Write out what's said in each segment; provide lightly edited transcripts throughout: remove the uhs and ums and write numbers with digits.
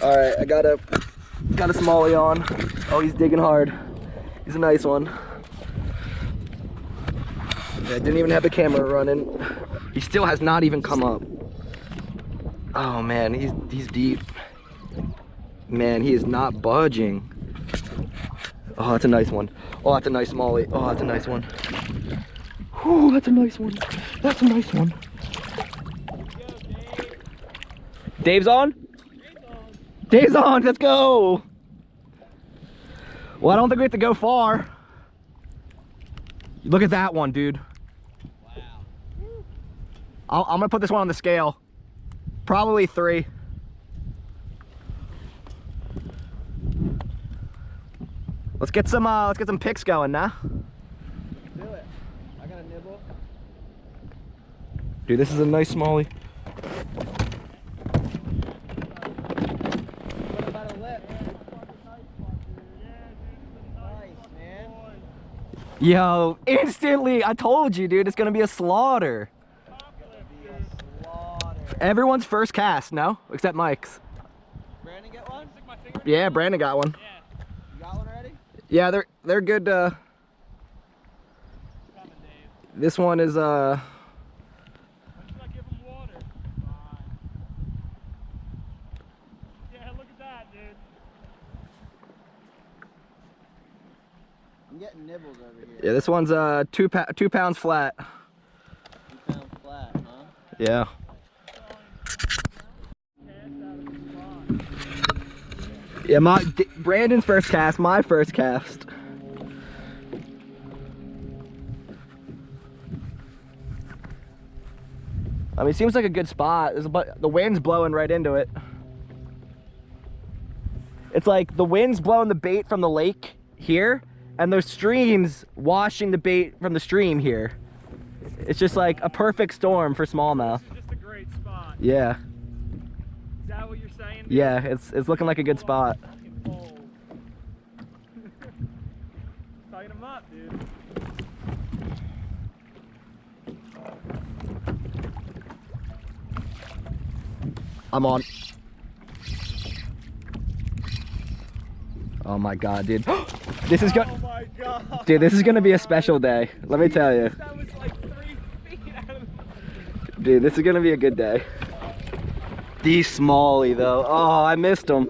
All right, I got a smallie on. Oh, he's digging hard. He's a nice one. Yeah, I didn't even have the camera running. He still has not even come up. Oh man, he's deep. Man, he is not budging. Oh, that's a nice one. Oh, that's a nice smallie. Oh, that's a nice one. Whew, that's a nice one. That's a nice one. Dave's on? Dave's on, let's go! Well, I don't think we have to go far. Look at that one, dude. Wow. I'm gonna put this one on the scale. Probably 3. Let's get some picks going now. Do it. I got a nibble. Dude, this is a nice smallie. What about a lip? Nice, man. Yo, instantly, I told you, dude, it's gonna be a slaughter. Everyone's first cast, no? Except Mike's. Brandon get one? Yeah, Brandon got one. Yeah. You got one already? Yeah, they're good. This one is Why should I give him water? Yeah, look at that, dude. I'm getting nibbles over here. yeah, this one's 2 pounds flat. 2 pounds flat, huh? Yeah. Yeah, Brandon's first cast, my first cast. I mean, it seems like a good spot. The wind's blowing right into it. It's like the wind's blowing the bait from the lake here, and there's streams washing the bait from the stream here. It's just like a perfect storm for smallmouth. This is just a great spot. Yeah. Is that what you're saying? Dude? Yeah, it's looking like a good spot. Tighten them up, dude. I'm on. Oh my god, dude. This is Oh my god. Dude, this is gonna be a special day. Let me tell you. That was like 3 feet out of the... Dude, this is gonna be a good day. These smallie though. Oh, I missed them.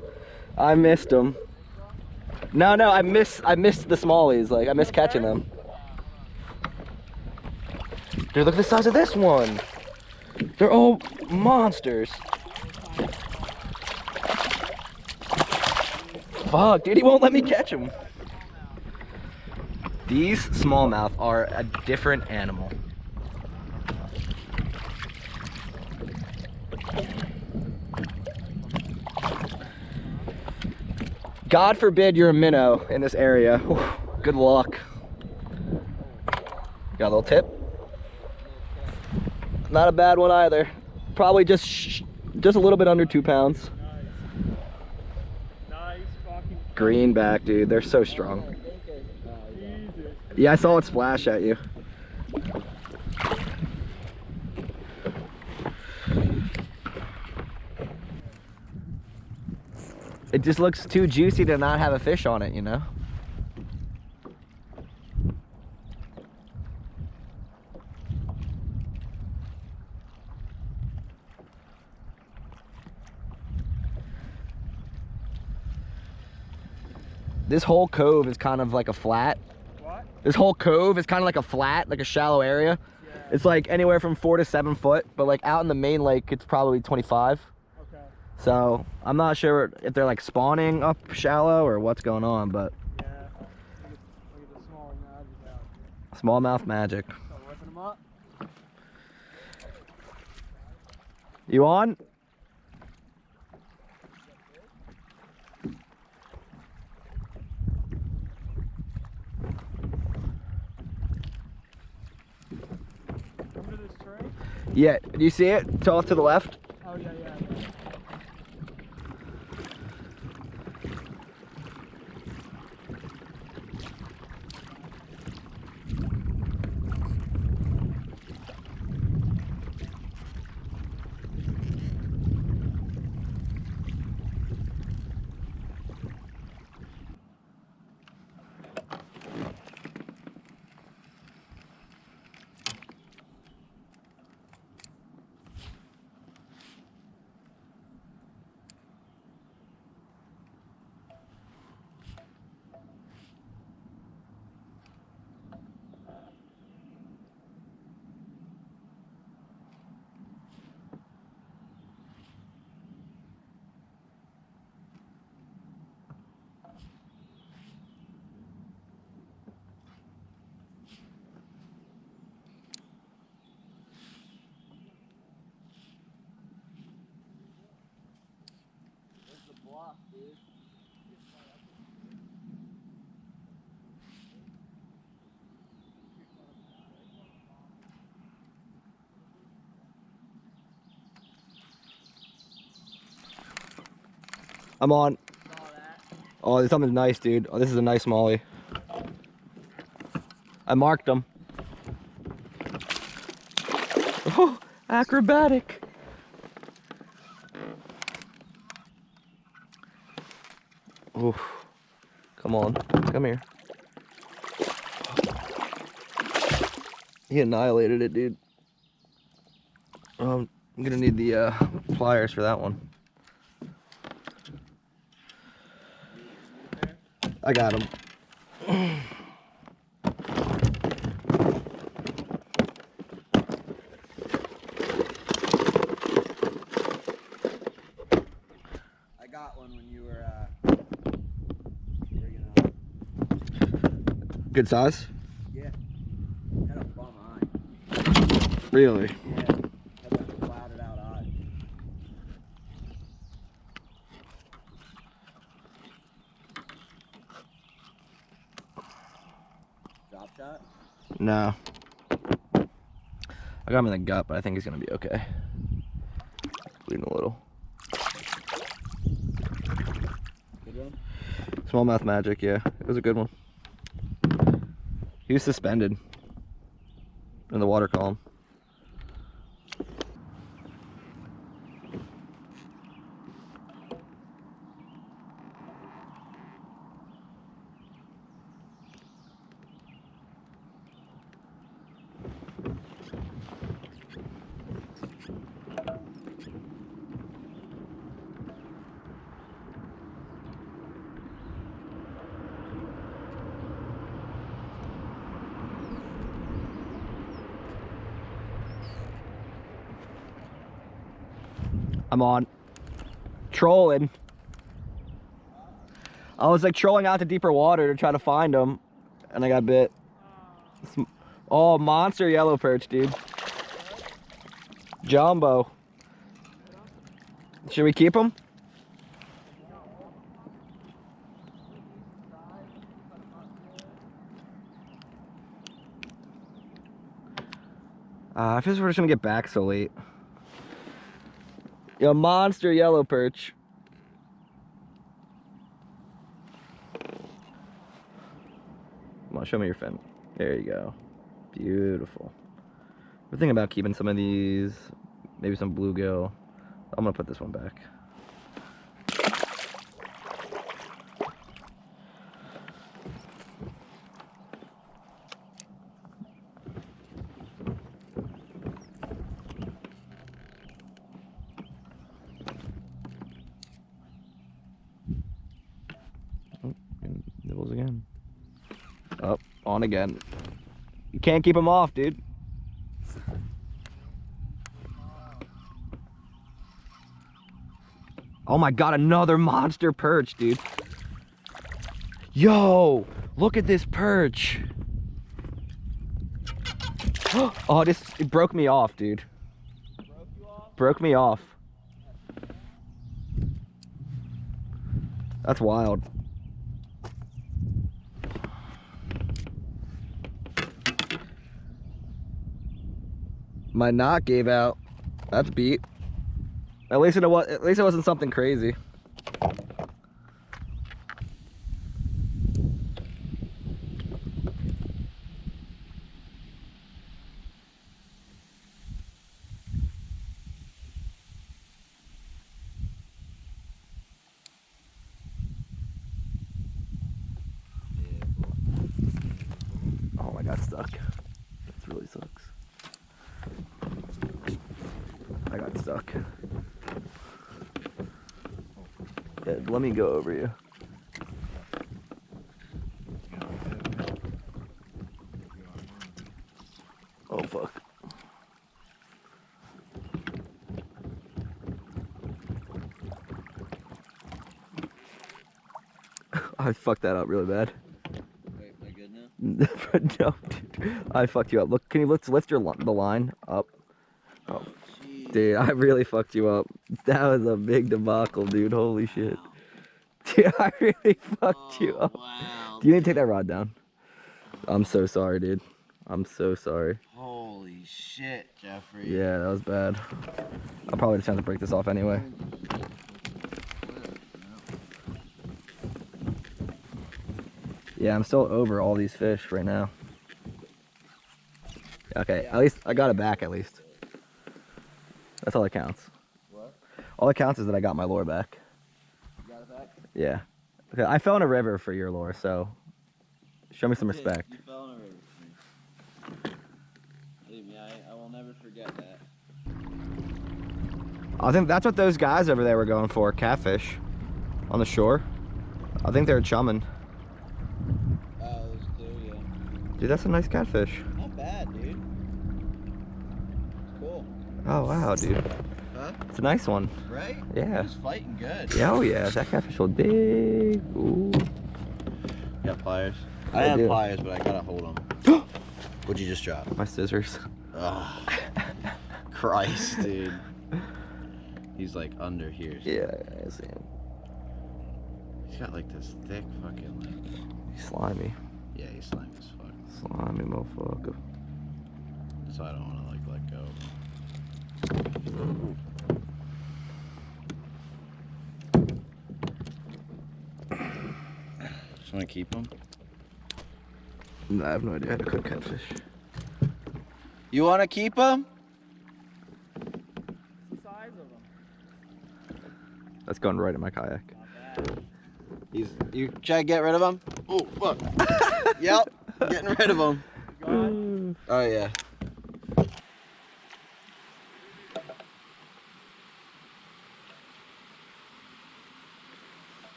I missed them. No, I missed the smallies. Like I missed catching them. Dude, look at the size of this one. They're all monsters. Fuck, dude, he won't let me catch them. These smallmouth are a different animal. God forbid you're a minnow in this area. Whew, good luck. Got a little tip. Not a bad one either. Probably just a little bit under 2 pounds. Nice fucking... Greenback, dude. They're so strong. Yeah, I saw it splash at you. It just looks too juicy to not have a fish on it, you know? This whole cove is kind of like a flat. What? This whole cove is kind of like a flat, like a shallow area. Yeah. It's like anywhere from 4 to 7 foot, but like out in the main lake, it's probably 25. Okay. So I'm not sure if they're like spawning up shallow or what's going on, but Yeah. Look at the small magic out here. smallmouth magic. Start whipping them up. You on? Under this tray? Yeah, do you see it? It's off to the left. Oh, yeah. tough, dude. I'm on. Saw that. Oh, there's something nice, dude. Oh, this is a nice molly. I marked them. Oh, acrobatic. Oof. Come on. Come here. He annihilated it, dude. I'm gonna need the pliers for that one. I got him. I got one when you were Good size? yeah. Had a bum eye. Really? Yeah. Had like a clouded out eye. Drop shot? No. I got him in the gut, but I think he's gonna be okay. Bleeding a little. Good one? Smallmouth magic, yeah. It was a good one. He was suspended in the water column. I'm on. Trolling. I was like trolling out to deeper water to try to find him, and I got bit. Oh, monster yellow perch, dude. Jumbo. Should we keep him? I feel like we're just gonna get back so late. Yo, monster yellow perch. Come on, show me your fin. There you go. Beautiful. We're thinking about keeping some of these, maybe some bluegill. I'm gonna put this one back. Oh, and nibbles again. Up, on again. You can't keep them off, dude. Oh my god, another monster perch, dude. Yo, look at this perch. Oh, it broke me off, dude. Broke you off? Broke me off. That's wild. My knot gave out. That's beat. At least it wasn't something crazy. Oh, I got stuck. This really sucks. I got stuck. Yeah, let me go over you. Oh, fuck. I fucked that up really bad. Wait, am I good now? No, dude. I fucked you up. Look, can you lift the line up? Oh, Jeez. dude, I really fucked you up. That was a big debacle, dude. Holy shit. Wow. Dude, I really fucked you up. Wow. Do you need to take that rod down? I'm so sorry, dude. I'm so sorry. Holy shit, Jeffrey. Yeah, that was bad. I'll probably just have to break this off anyway. Yeah, I'm still over all these fish right now. Okay, at least I got it back at least. That's all that counts. What? All that counts is that I got my lure back. You got it back? Yeah. Okay, I fell in a river for your lure, so show me some respect. You fell in a river for me. Believe me, I will never forget that. I think that's what those guys over there were going for, catfish on the shore. I think they're chumming. Oh, those two, yeah. Dude, that's a nice catfish. Not bad, dude. It's cool. Oh, wow, dude. Huh? It's a nice one. Right? Yeah. He's fighting good. Yeah, oh yeah, that catfish will dig. Ooh. You got pliers? I I have do. pliers, but I gotta hold them. What'd you just drop? My scissors. Oh, Christ, dude. He's like under here. Yeah, I see him. He's got like this thick fucking like. He's slimy. Yeah, he's slimy as fuck. Slimy motherfucker. So I don't want to like let go. Just want to keep him. No, I have no idea how to cook catfish. You want to keep him? What's the size of them? That's going right in my kayak. Not bad. You try to get rid of him? Oh, fuck. Yep, getting rid of him. You got it? Oh, yeah.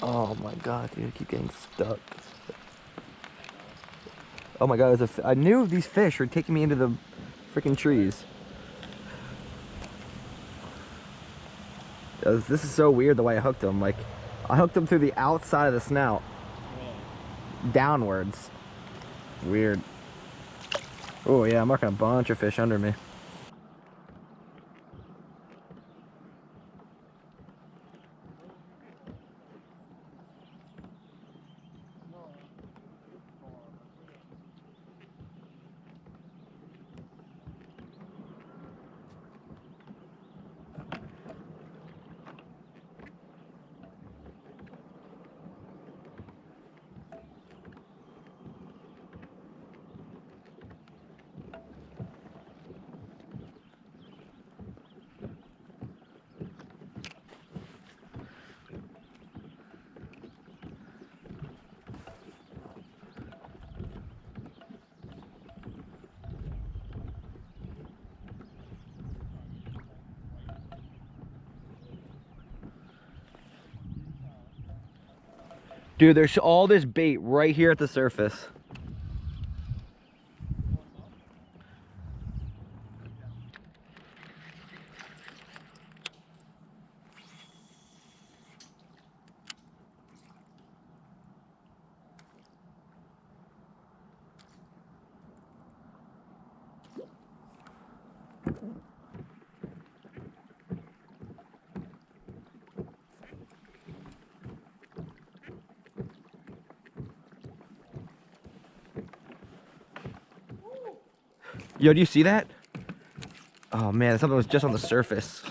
Oh my god, dude, I keep getting stuck. Oh my god, I knew these fish were taking me into the freaking trees. This is so weird the way I hooked them. Like, I hooked them through the outside of the snout, downwards. Weird. Oh yeah, I'm marking a bunch of fish under me. Dude, there's all this bait right here at the surface. Yo, do you see that? Oh man, something was just on the surface.